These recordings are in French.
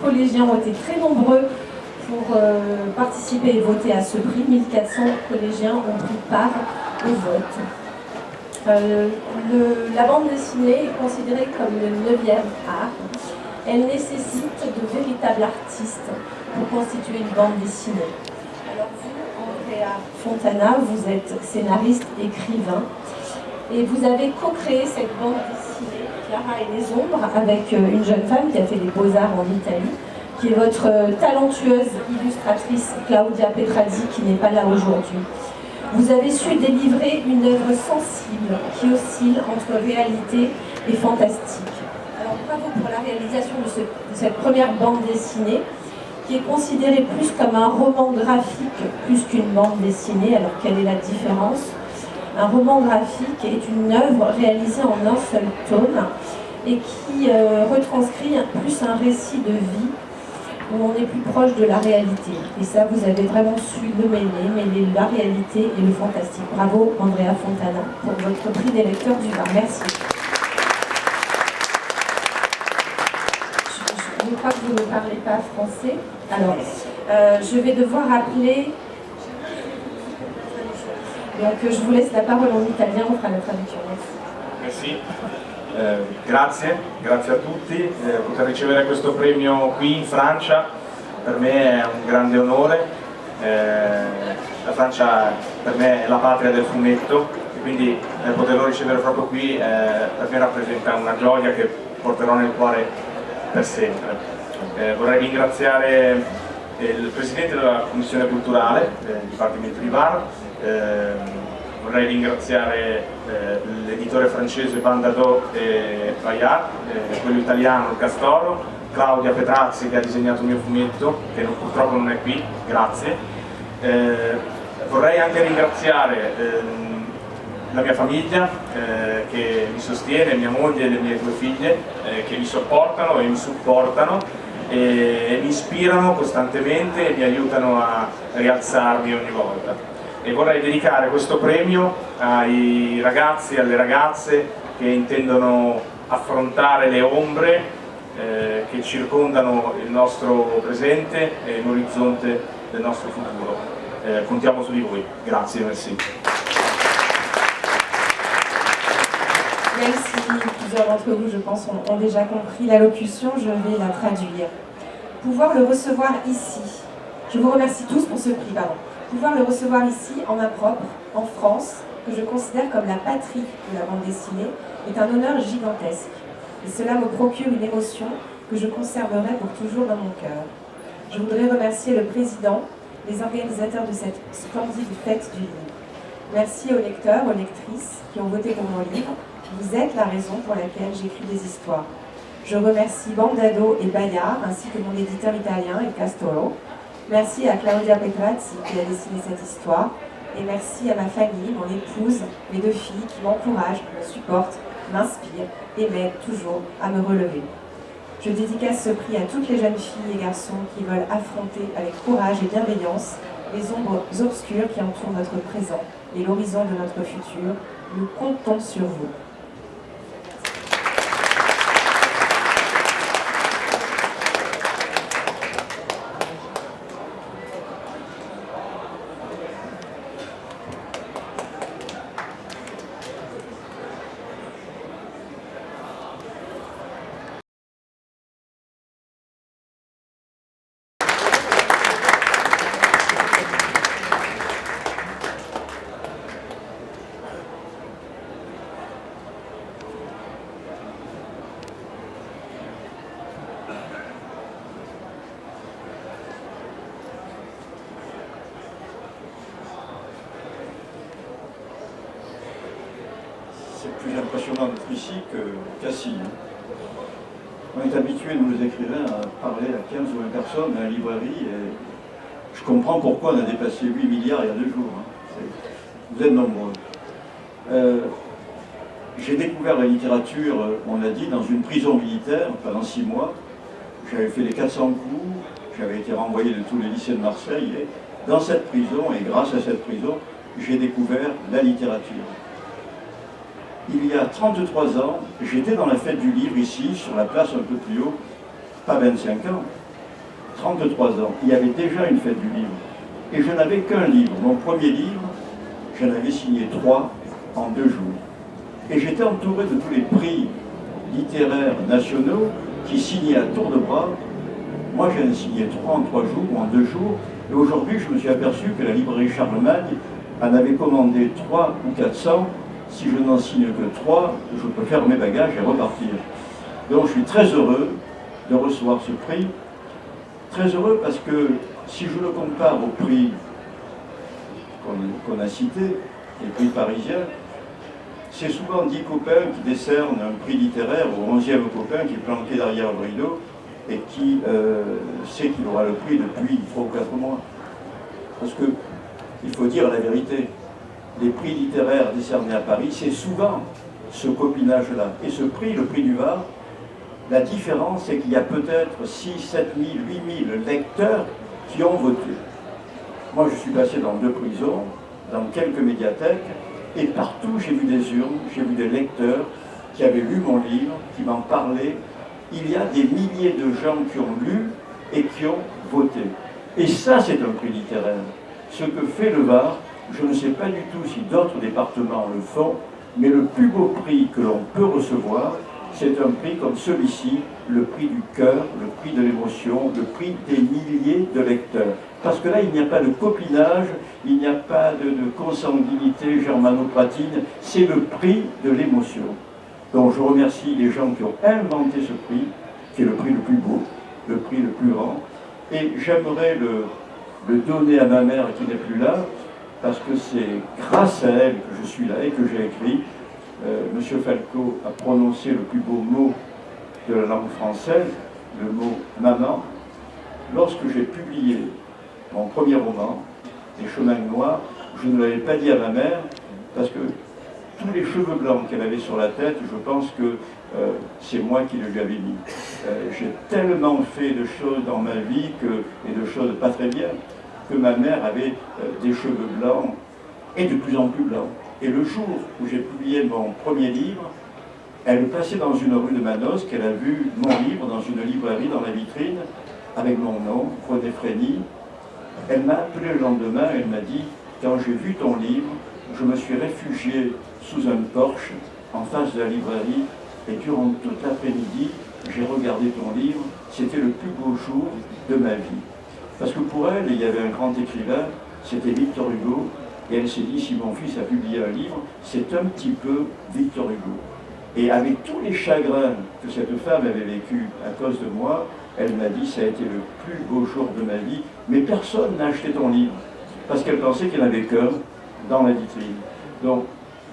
collégiens ont été très nombreux pour participer et voter à ce prix. 1400 collégiens ont pris part au vote. La bande dessinée est considérée comme le 9e art. Elle nécessite de véritables artistes pour constituer une bande dessinée. Alors vous, Andrea Fontana, vous êtes scénariste, écrivain, et vous avez co-créé cette bande dessinée, Clara et les ombres, avec une jeune femme qui a fait des beaux-arts en Italie, qui est votre talentueuse illustratrice Claudia Petrazzi, qui n'est pas là aujourd'hui. Vous avez su délivrer une œuvre sensible qui oscille entre réalité et fantastique. Alors bravo pour la réalisation de cette première bande dessinée, qui est considérée plus comme un roman graphique plus qu'une bande dessinée. Alors quelle est la différence? Un roman graphique est une œuvre réalisée en un seul tome et qui retranscrit plus un récit de vie où on est plus proche de la réalité. Et ça, vous avez vraiment su le mêler la réalité et le fantastique. Bravo, Andrea Fontana, pour votre prix des lecteurs du Var. Merci. Je crois que vous ne parlez pas français. Alors, je vais devoir appeler... Donc, je vous laisse la parole en italien, on fera la traduction. Merci. Grazie a tutti. Poter ricevere questo premio qui in Francia per me è un grande onore. La Francia per me è la patria del fumetto e quindi poterlo ricevere proprio qui per me rappresenta una gioia che porterò nel cuore per sempre. Vorrei ringraziare il Presidente della Commissione Culturale del Dipartimento di Var. Vorrei ringraziare l'editore francese Bandadot e Bayard, quello italiano il Castoro, Claudia Petrazzi che ha disegnato il mio fumetto, che purtroppo non è qui, grazie. Vorrei anche ringraziare la mia famiglia che mi sostiene, mia moglie e le mie 2 figlie che mi sopportano e mi supportano e mi ispirano costantemente e mi aiutano a rialzarmi ogni volta. E vorrei dedicare questo premio ai ragazzi e alle ragazze che intendono affrontare le ombre che circondano il nostro presente e l'orizzonte del nostro futuro. Contiamo su di voi. Grazie, merci. Merci. Plusieurs d'entre vous, je pense, ont déjà compris l'allocution. Je vais la traduire. Pouvoir le recevoir ici. Je vous remercie tous pour ce prix, pardon. Pouvoir le recevoir ici, en main propre, en France, que je considère comme la patrie de la bande dessinée, est un honneur gigantesque. Et cela me procure une émotion que je conserverai pour toujours dans mon cœur. Je voudrais remercier le président, les organisateurs de cette splendide fête du livre. Merci aux lecteurs, aux lectrices qui ont voté pour mon livre. Vous êtes la raison pour laquelle j'écris des histoires. Je remercie Bandado et Bayard, ainsi que mon éditeur italien, El Castoro. Merci à Claudia Petrazzi qui a dessiné cette histoire. Et merci à ma famille, mon épouse, mes 2 filles qui m'encouragent, me supportent, m'inspirent et m'aident toujours à me relever. Je dédicace ce prix à toutes les jeunes filles et garçons qui veulent affronter avec courage et bienveillance les ombres obscures qui entourent notre présent et l'horizon de notre futur. Nous comptons sur vous. C'est plus impressionnant d'être ici qu'assis. On est habitué, nous les écrivains, à parler à 15 ou 20 personnes dans la librairie et je comprends pourquoi on a dépassé 8 milliards il y a 2 jours. Vous êtes nombreux. J'ai découvert la littérature, on l'a dit, dans une prison militaire pendant 6 mois. J'avais fait les 400 coups, j'avais été renvoyé de tous les lycées de Marseille et dans cette prison, et grâce à cette prison, j'ai découvert la littérature. Il y a 33 ans, j'étais dans la fête du livre ici, sur la place un peu plus haut, pas 25 ans, 33 ans, il y avait déjà une fête du livre. Et je n'avais qu'un livre. Mon premier livre, j'en avais signé 3 en 2 jours. Et j'étais entouré de tous les prix littéraires nationaux qui signaient à tour de bras. Moi, j'en ai signé 3 en 3 jours ou en 2 jours. Et aujourd'hui, je me suis aperçu que la librairie Charlemagne en avait commandé 300 ou 400. Si je n'en signe que 3, je peux faire mes bagages et repartir. Donc je suis très heureux de recevoir ce prix. Très heureux parce que si je le compare au prix qu'on a cité, les prix parisiens, c'est souvent 10 copains qui décernent un prix littéraire au 11e copain qui est planqué derrière le rideau et qui sait qu'il aura le prix depuis 3 ou 4 mois. Parce que, il faut dire la vérité, les prix littéraires décernés à Paris, c'est souvent ce copinage-là. Et ce prix, le prix du Var, la différence, c'est qu'il y a peut-être 6, 7 000, 8 000 lecteurs qui ont voté. Moi, je suis passé dans 2 prisons, dans quelques médiathèques, et partout, j'ai vu des urnes, j'ai vu des lecteurs qui avaient lu mon livre, qui m'en parlaient. Il y a des milliers de gens qui ont lu et qui ont voté. Et ça, c'est un prix littéraire. Ce que fait le Var, je ne sais pas du tout si d'autres départements le font, mais le plus beau prix que l'on peut recevoir, c'est un prix comme celui-ci, le prix du cœur, le prix de l'émotion, le prix des milliers de lecteurs. Parce que là, il n'y a pas de copinage, il n'y a pas de consanguinité germano-patine, c'est le prix de l'émotion. Donc je remercie les gens qui ont inventé ce prix, qui est le prix le plus beau, le prix le plus grand, et j'aimerais le donner à ma mère qui n'est plus là, parce que c'est grâce à elle que je suis là et que j'ai écrit. Monsieur Falco a prononcé le plus beau mot de la langue française, le mot « maman ». Lorsque j'ai publié mon premier roman, Les Chemins noirs, je ne l'avais pas dit à ma mère, parce que tous les cheveux blancs qu'elle avait sur la tête, je pense que c'est moi qui le lui avais mis. J'ai tellement fait de choses dans ma vie, et de choses pas très bien, que ma mère avait des cheveux blancs, et de plus en plus blancs. Et le jour où j'ai publié mon premier livre, elle passait dans une rue de Manosque, elle a vu mon livre dans une librairie, dans la vitrine, avec mon nom, René Frény. Elle m'a appelé le lendemain, elle m'a dit, quand j'ai vu ton livre, je me suis réfugié sous un porche, en face de la librairie, et durant toute l'après-midi, j'ai regardé ton livre, c'était le plus beau jour de ma vie. Parce que pour elle, il y avait un grand écrivain, c'était Victor Hugo, et elle s'est dit, si mon fils a publié un livre, c'est un petit peu Victor Hugo. Et avec tous les chagrins que cette femme avait vécu à cause de moi, elle m'a dit, ça a été le plus beau jour de ma vie, mais personne n'a acheté ton livre, parce qu'elle pensait qu'il n'y en avait qu'un dans la vitrine. Donc,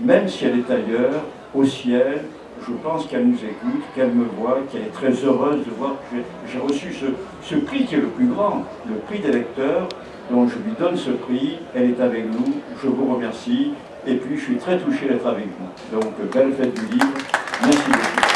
même si elle est ailleurs, au ciel, je pense qu'elle nous écoute, qu'elle me voit, qu'elle est très heureuse de voir que j'ai reçu ce prix qui est le plus grand, le prix des lecteurs. Donc je lui donne ce prix, elle est avec nous, je vous remercie, et puis je suis très touché d'être avec vous. Donc belle fête du livre, merci beaucoup.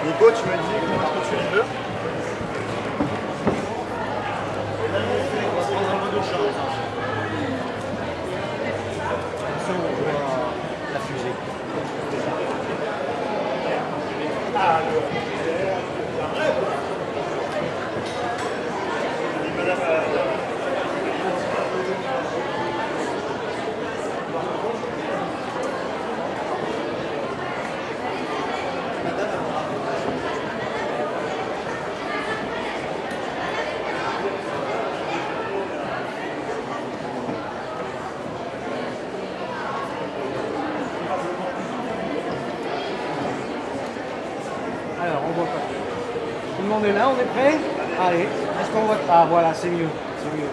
Nico, tu me dis comment est-ce que tu les veux? On va prendre un peu de champ. Attention, on voit la fusée. Alors, on voit pas. Tout le monde est là, on est prêt? Allez, est-ce qu'on voit? Ah voilà, c'est mieux, c'est mieux.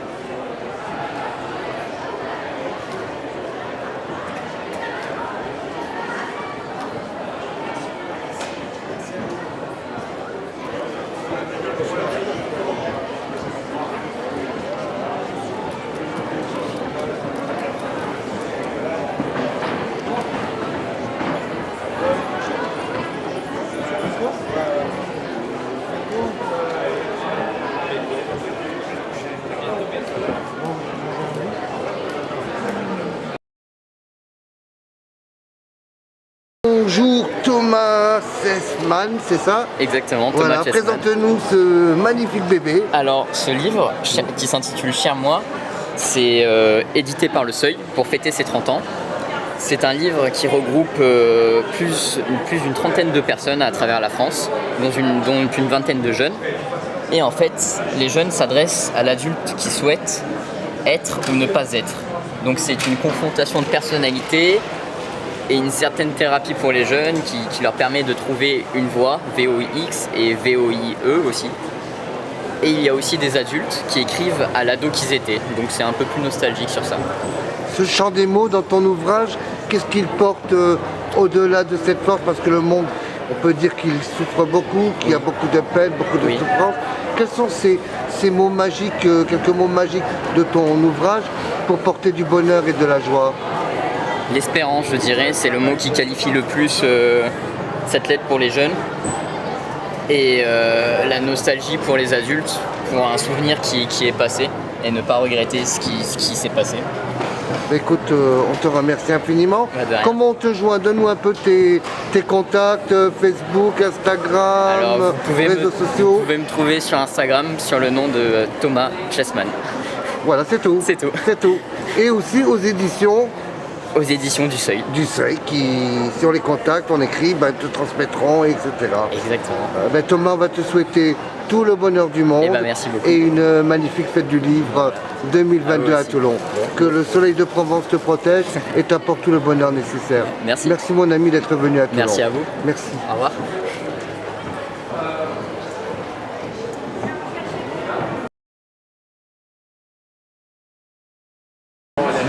Chessman, c'est ça? Exactement, Thomas Voilà, Chessman. présente-nous ce magnifique bébé. Alors, ce livre, qui s'intitule Cher Moi, c'est édité par Le Seuil pour fêter ses 30 ans. C'est un livre qui regroupe plus d'une trentaine de personnes à travers la France, dont une vingtaine de jeunes. Et en fait, les jeunes s'adressent à l'adulte qui souhaite être ou ne pas être. Donc c'est une confrontation de personnalité et une certaine thérapie pour les jeunes qui leur permet de trouver une voie, VOIX et VOIE aussi. Et il y a aussi des adultes qui écrivent à l'ado qu'ils étaient, donc c'est un peu plus nostalgique sur ça. Ce chant des mots dans ton ouvrage, qu'est-ce qu'il porte au-delà de cette force? Parce que le monde, on peut dire qu'il souffre beaucoup, qu'il y a beaucoup de peine, beaucoup de souffrance. Quels sont ces mots magiques, quelques mots magiques de ton ouvrage pour porter du bonheur et de la joie? L'espérance, je dirais, c'est le mot qui qualifie le plus cette lettre pour les jeunes. Et la nostalgie pour les adultes, pour un souvenir qui est passé et ne pas regretter ce qui s'est passé. Écoute, on te remercie infiniment. Comment on te joint? Donne-nous un peu tes contacts, Facebook, Instagram, Alors, réseaux sociaux. Vous pouvez me trouver sur Instagram sur le nom de Thomas Chessman. Voilà, c'est tout. C'est tout. C'est tout. Et aussi aux éditions du Seuil. Du Seuil, qui, si on les contacte, on écrit, te transmettront, etc. Exactement. Thomas, on va te souhaiter tout le bonheur du monde. Merci beaucoup. Et une magnifique fête du livre 2022 à Toulon. Que le soleil de Provence te protège et t'apporte tout le bonheur nécessaire. Merci. Merci mon ami d'être venu à Toulon. Merci à vous. Merci. Au revoir.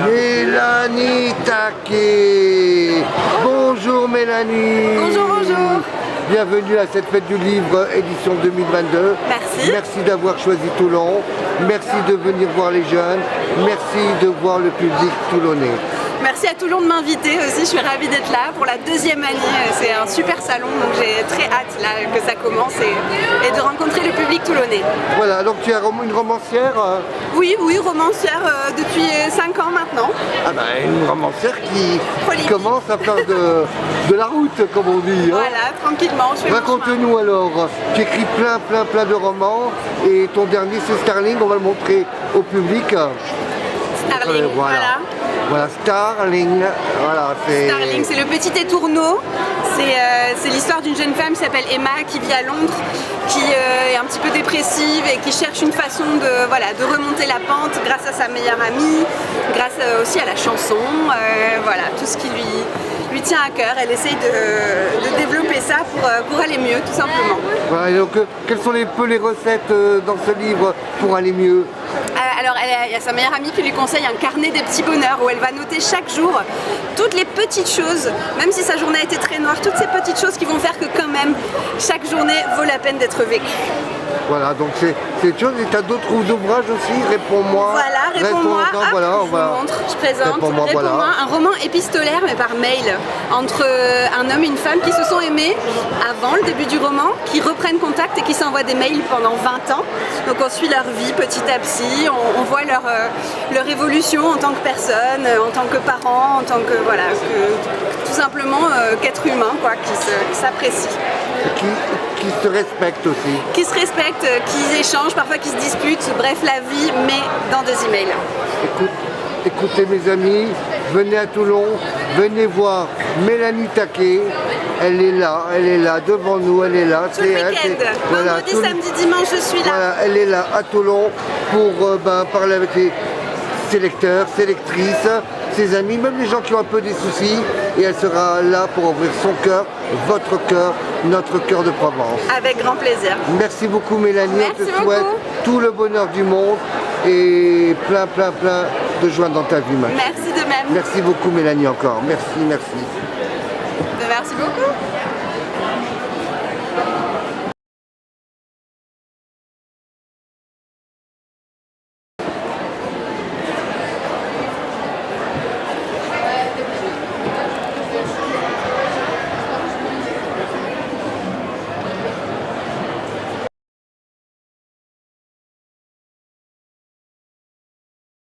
Mélanie Taquet. Bonjour Mélanie. Bonjour, bonjour. Bienvenue à cette fête du livre édition 2022. Merci. Merci d'avoir choisi Toulon. Merci de venir voir les jeunes. Merci de voir le public toulonnais. Merci à Toulon de m'inviter aussi, je suis ravie d'être là pour la deuxième année. C'est un super salon, donc j'ai très hâte là, que ça commence et de rencontrer le public toulonnais. Voilà, donc tu es une romancière Oui, romancière depuis 5 ans maintenant. Ah une romancière qui commence à faire de la route, comme on dit. Voilà, tranquillement. Raconte-nous alors, tu écris plein de romans et ton dernier c'est Starling, on va le montrer au public. Starling, voilà. Voilà, Starling, voilà, Starling, c'est le petit étourneau. C'est l'histoire d'une jeune femme qui s'appelle Emma, qui vit à Londres, qui est un petit peu dépressive et qui cherche une façon de remonter la pente grâce à sa meilleure amie, grâce aussi à la chanson, voilà, tout ce qui lui tient à cœur. Elle essaye de développer ça pour aller mieux, tout simplement. Voilà, et donc, quelles sont les recettes dans ce livre pour aller mieux? Alors, il y a sa meilleure amie qui lui conseille un carnet des petits bonheurs où elle va noter chaque jour toutes les petites choses, même si sa journée a été très noire, toutes ces petites choses qui vont faire que quand même chaque journée vaut la peine d'être vécue. Voilà, donc c'est une chose. Et tu as d'autres ouvrages aussi, Réponds-moi. Voilà, Réponds-moi. Voilà, je vous montre, je présente. Réponds-moi, voilà. Un roman épistolaire, mais par mail, entre un homme et une femme qui se sont aimés avant le début du roman, qui reprennent contact et qui s'envoient des mails pendant 20 ans. Donc on suit leur vie petit à petit, on voit leur évolution en tant que personne, en tant que parent, en tant que, voilà, tout simplement qu'être humain, quoi, qui s'apprécie. Qui se respectent aussi. Qui se respectent, qui échangent, parfois qui se disputent, bref la vie, mais dans des emails. Écoutez mes amis, venez à Toulon, venez voir Mélanie Taquet. Elle est là devant nous, elle est là. Tout le week-end, vendredi, samedi, dimanche, je suis là. Voilà, elle est là à Toulon pour parler avec ses lecteurs, ses lectrices, ses amis, même les gens qui ont un peu des soucis. Et elle sera là pour ouvrir son cœur, votre cœur, notre cœur de Provence. Avec grand plaisir. Merci beaucoup Mélanie, Merci on te souhaite tout le bonheur du monde et plein de joie dans ta vie. Merci de même. Merci beaucoup Mélanie encore, merci. Merci beaucoup.